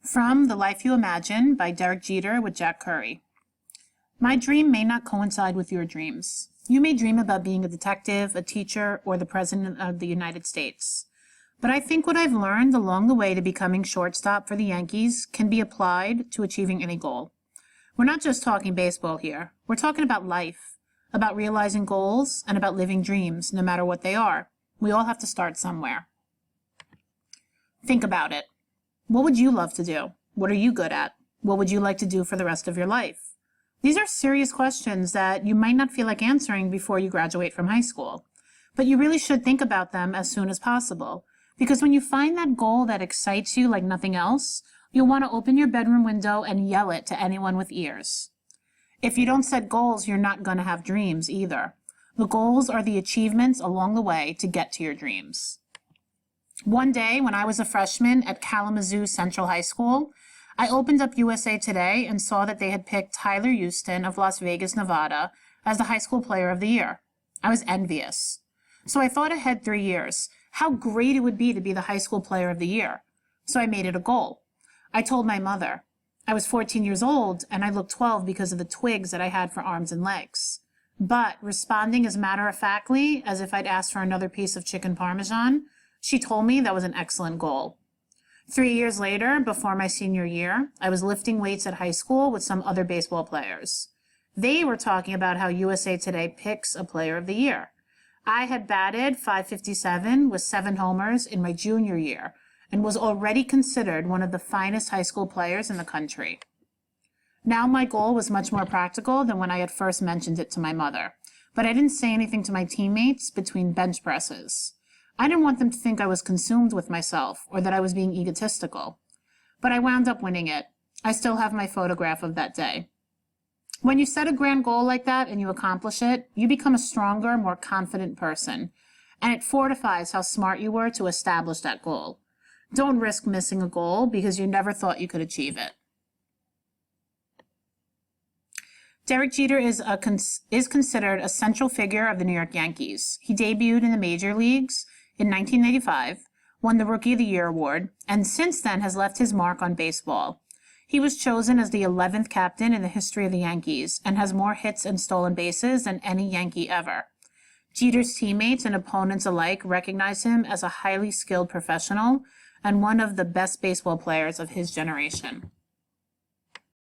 From The Life You Imagine by Derek Jeter with Jack Curry. My dream may not coincide with your dreams. You may dream about being a detective, a teacher, or the President of the United States. But I think what I've learned along the way to becoming shortstop for the Yankees can be applied to achieving any goal. We're not just talking baseball here. We're talking about life, about realizing goals, and about living dreams, no matter what they are. We all have to start somewhere. Think about it. What would you love to do? What are you good at? What would you like to do for the rest of your life? These are serious questions that you might not feel like answering before you graduate from high school. But you really should think about them as soon as possible. Because when you find that goal that excites you like nothing else, you'll want to open your bedroom window and yell it to anyone with ears. If you don't set goals, you're not going to have dreams either. The goals are the achievements along the way to get to your dreams. One day, when I was a freshman at Kalamazoo Central High School, I opened up USA Today and saw that they had picked Tyler Houston of Las Vegas, Nevada, as the high school player of the year. I was envious. So I thought ahead 3 years, how great it would be to be the high school player of the year. So I made it a goal. I told my mother. I was 14 years old, and I looked 12 because of the twigs that I had for arms and legs. But responding as matter-of-factly, as if I'd asked for another piece of chicken parmesan, she told me that was an excellent goal. 3 years later, before my senior year, I was lifting weights at high school with some other baseball players. They were talking about how USA Today picks a player of the year. I had batted .557 with 7 homers in my junior year and was already considered one of the finest high school players in the country. Now my goal was much more practical than when I had first mentioned it to my mother, but I didn't say anything to my teammates between bench presses. I didn't want them to think I was consumed with myself or that I was being egotistical. But I wound up winning it. I still have my photograph of that day. When you set a grand goal like that and you accomplish it, you become a stronger, more confident person. And it fortifies how smart you were to establish that goal. Don't risk missing a goal because you never thought you could achieve it. Derek Jeter is considered a central figure of the New York Yankees. He debuted in the major leagues in 1985, won the Rookie of the Year award, and since then has left his mark on baseball. He was chosen as the 11th captain in the history of the Yankees and has more hits and stolen bases than any Yankee ever. Jeter's teammates and opponents alike recognize him as a highly skilled professional and one of the best baseball players of his generation.